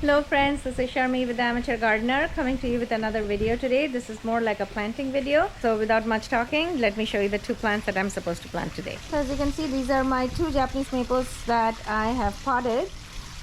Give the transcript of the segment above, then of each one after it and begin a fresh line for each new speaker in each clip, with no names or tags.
Hello friends, this is Sharmi with the Amateur Gardener coming to you with another video today. This is more like a planting video. So without much talking, let me show you the two plants that I'm supposed to plant today. So as you can see, these are my two Japanese maples that I have potted.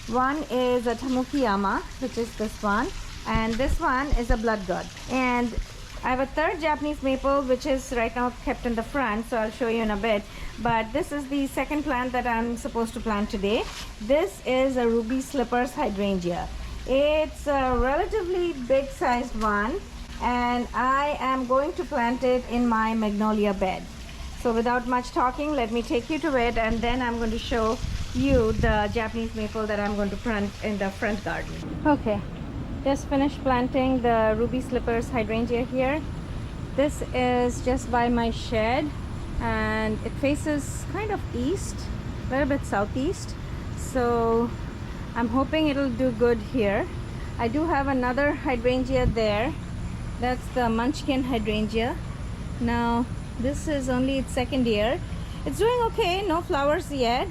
One is a Tamukeyama, which is this one, and this one is a Bloodgood. And I have a third Japanese maple which is right now kept in the front, so I'll show you in a bit. But this is the second plant that I'm supposed to plant today. This is a ruby slippers hydrangea. It's a relatively big sized one, and I am going to plant it in my magnolia bed. So without much talking, let me take you to it, and then I'm going to show you the Japanese maple that I'm going to plant in the front garden. Okay, just finished planting the ruby slippers hydrangea here. This is just by my shed, and it faces kind of east, a little bit southeast, so I'm hoping it'll do good here. I do have another hydrangea there. That's the munchkin hydrangea. Now this is only its second year. It's doing okay, no flowers yet,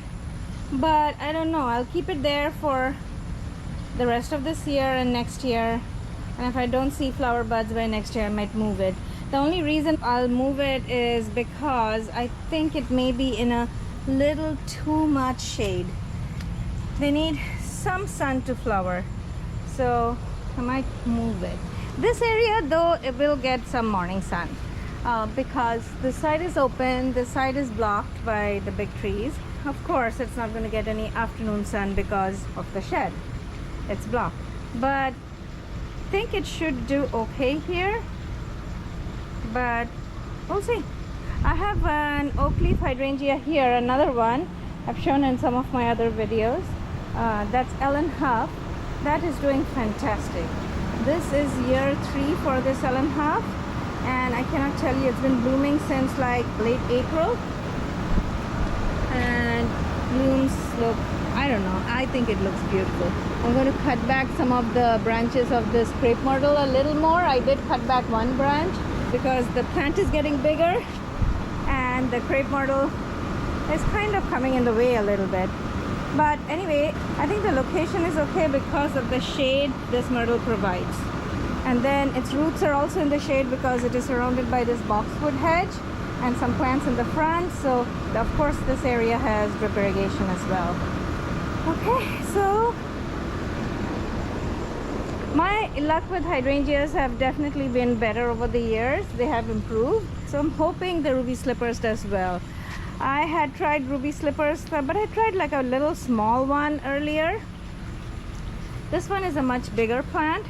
but I don't know, I'll keep it there for the rest of this year and next year, and if I don't see flower buds by next year, I might move it. The only reason I'll move it is because I think it may be in a little too much shade. They need some sun to flower, so I might move it. This area though, it will get some morning sun because the side is open, the side is blocked by the big trees. Of course it's not going to get any afternoon sun because of the shed, it's blocked, but I think it should do okay here, but we'll see. I have an Oakleaf hydrangea here, another one I've shown in some of my other videos. That's Huff. That is doing fantastic. This is year 3 for this Huff, and I cannot tell you, it's been blooming since like late April, and blooms look, I don't know, I think it looks beautiful. I'm going to cut back some of the branches of this crepe myrtle a little more. I did cut back one branch because the plant is getting bigger and the crepe myrtle is kind of coming in the way a little bit. But anyway, I think the location is okay because of the shade this myrtle provides. And then its roots are also in the shade because it is surrounded by this boxwood hedge and some plants in the front. So of course this area has drip irrigation as well. Okay, so my luck with hydrangeas have definitely been better over the years. They have improved. So I'm hoping the ruby slippers does well. I had tried ruby slippers, but I tried like a little small one earlier. This one is a much bigger plant,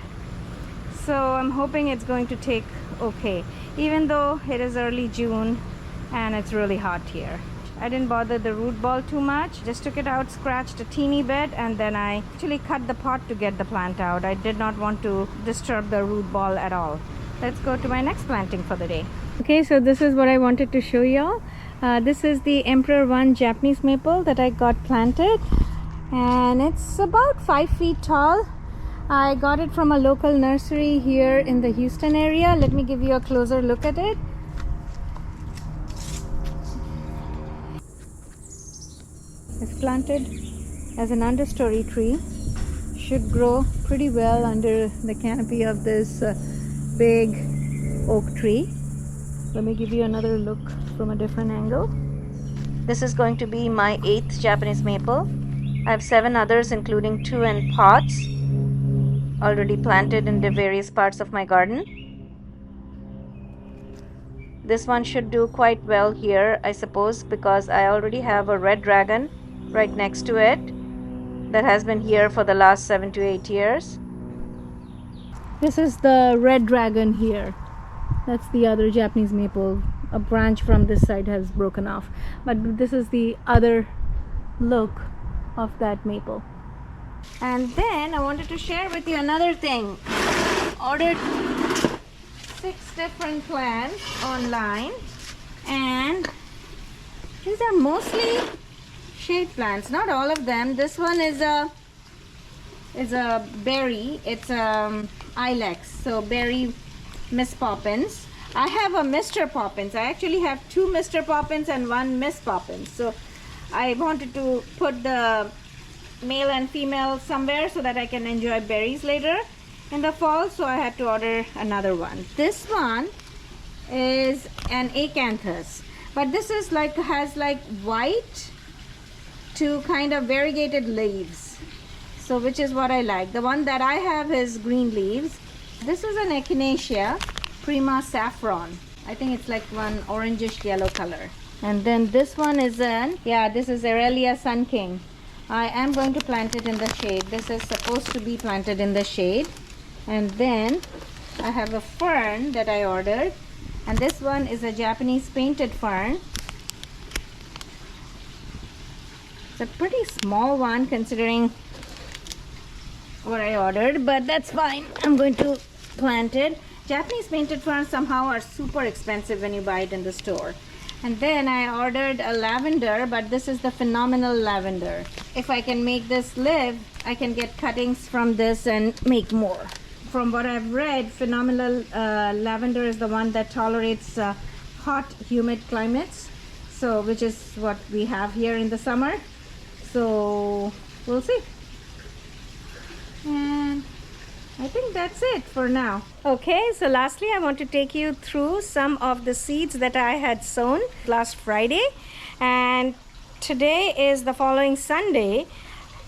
so I'm hoping it's going to take okay, even though it is early June and it's really hot here. I didn't bother the root ball too much, just took it out, scratched a teeny bit, and then I actually cut the pot to get the plant out. I did not want to disturb the root ball at all. Let's go to my next planting for the day. Okay, so this is what I wanted to show y'all. This is the Emperor 1 Japanese maple that I got planted, and it's about 5 feet tall. I got it from a local nursery here in the Houston area. Let me give you a closer look at it. It's planted as an understory tree. Should grow pretty well under the canopy of this big oak tree. Let me give you another look from a different angle. This is going to be my 8th Japanese maple. I have 7 others, including 2 in pots already planted in the various parts of my garden. This one should do quite well here, I suppose, because I already have a red dragon right next to it that has been here for the last 7 to 8 years. This is the red dragon here. That's the other Japanese maple. A branch from this side has broken off, but this is the other look of that maple. And then I wanted to share with you another thing. Ordered 6 different plants online, and these are mostly shade plants, not all of them. This one is a berry. It's ilex, so berry Miss Poppins. I have a Mr. Poppins. I actually have 2 Mr. Poppins and 1 Miss Poppins. So I wanted to put the male and female somewhere so that I can enjoy berries later in the fall, so I had to order another one. This one is an acanthus, but this is like, has like white to kind of variegated leaves, so which is what I like. The one that I have is green leaves. This is an echinacea, prima saffron. I think it's like one orangish yellow color. And then this one is this is Aurelia Sun King. I am going to plant it in the shade. This is supposed to be planted in the shade. And then I have a fern that I ordered, and this one is a Japanese painted fern. It's a pretty small one considering what I ordered, but that's fine. I'm going to plant it. Japanese painted ferns somehow are super expensive when you buy it in the store. And then I ordered a lavender, but this is the phenomenal lavender. If I can make this live, I can get cuttings from this and make more. From what I've read, phenomenal lavender is the one that tolerates hot, humid climates, so which is what we have here in the summer. So we'll see. And I think that's it for now. Okay, so lastly I want to take you through some of the seeds that I had sown last Friday, and today is the following Sunday.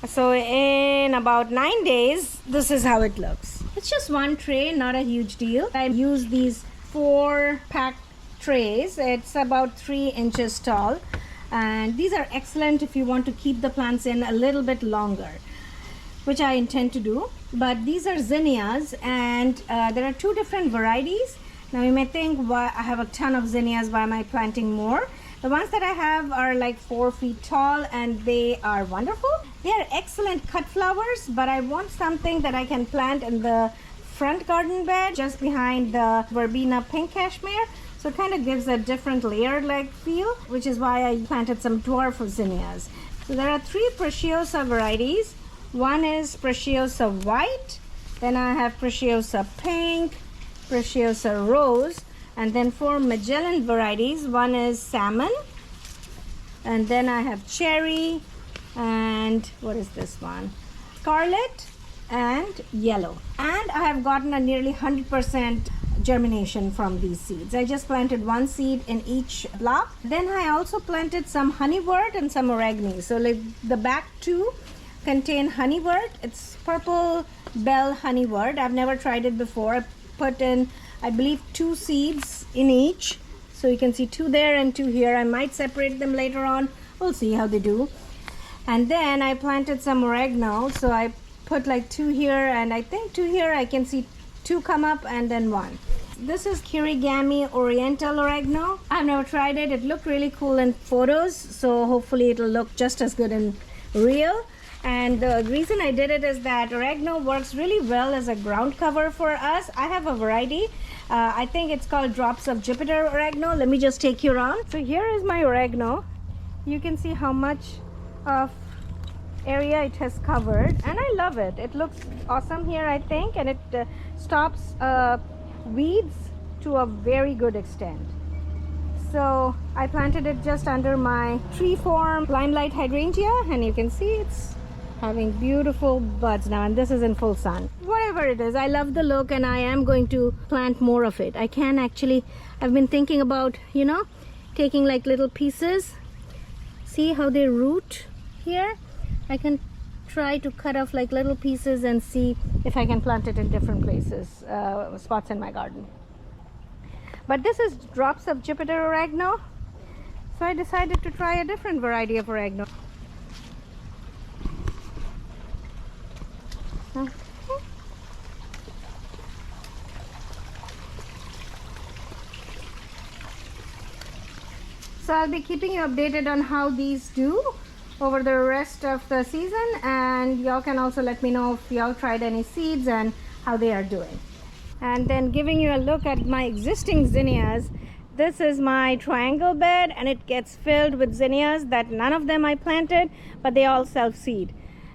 So in about 9 days, this is how it looks. It's just one tray, not a huge deal. I use these 4-pack trays. It's about 3 inches tall, and these are excellent if you want to keep the plants in a little bit longer, which I intend to do. But these are zinnias, and there are 2 different varieties. Now you may think, why I have a ton of zinnias, why am I planting more? The ones that I have are like 4 feet tall, and they are wonderful. They are excellent cut flowers, but I want something that I can plant in the front garden bed just behind the verbena pink cashmere. So it kind of gives a different layered like feel, which is why I planted some dwarf zinnias. So there are 3 preciosa varieties. One is preciosa white, then I have preciosa pink, preciosa rose, and then 4 Magellan varieties. One is salmon, and then I have cherry, and what is this one? Scarlet and yellow. And I have gotten a nearly 100% germination from these seeds. I just planted 1 seed in each block. Then I also planted some Honewort and some Oregano. So like the back 2 contain Honewort. It's purple bell Honewort. I've never tried it before. I put in, I believe, 2 seeds in each. So you can see 2 there and 2 here. I might separate them later on. We'll see how they do. And then I planted some oregano. So I put like 2 here, and I think 2 here. I can see 2 come up and then 1. This is Kirigami Oriental Oregano. I've never tried it. It looked really cool in photos, so hopefully it'll look just as good in real. And the reason I did it is that oregano works really well as a ground cover for us. I have a variety. I think it's called Drops of Jupiter Oregano. Let me just take you around. So here is my oregano. You can see how much of area it has covered, and I love it. It looks awesome here, I think, and it stops weeds to a very good extent. So I planted it just under my tree form limelight hydrangea, and you can see it's having beautiful buds now, and this is in full sun. Whatever it is, I love the look, and I am going to plant more of it. I can actually, I've been thinking about, you know, taking like little pieces. See how they root here? I can try to cut off like little pieces and see if I can plant it in different places, spots in my garden. But this is Drops of Jupiter Oregano, so I decided to try a different variety of oregano. Okay. So I'll be keeping you updated on how these do over the rest of the season, and y'all can also let me know if y'all tried any seeds and how they are doing. And then giving you a look at my existing zinnias. This is my triangle bed, and it gets filled with zinnias that none of them I planted, but they all self-seed.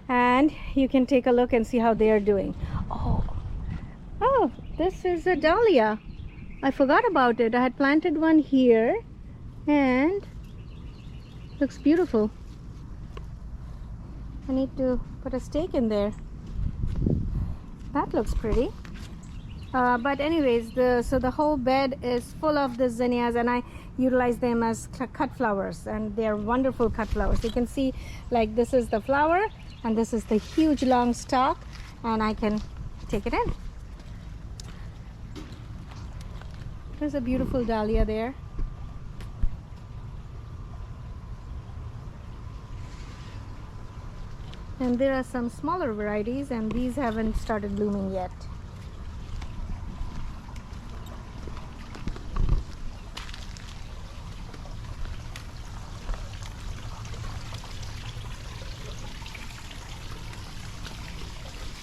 And you can take a look and see how they are doing. Oh, this is a dahlia. I forgot about it. I had planted one here, and looks beautiful. I need to put a stake in there. That looks pretty. But anyways, so the whole bed is full of the zinnias, and I utilize them as cut flowers, and they're wonderful cut flowers. You can see, like, this is the flower and this is the huge long stalk, and I can take it in. There's a beautiful dahlia there. And there are some smaller varieties, and these haven't started blooming yet.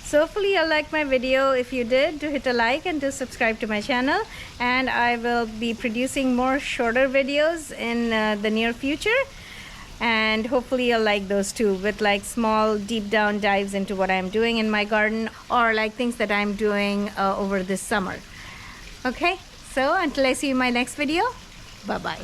So hopefully you liked my video. If you did, do hit a like and do subscribe to my channel, and I will be producing more shorter videos in the near future, and hopefully you'll like those too, with like small deep down dives into what I'm doing in my garden, or like things that I'm doing over this summer. Okay, so until I see you in my next video, bye bye.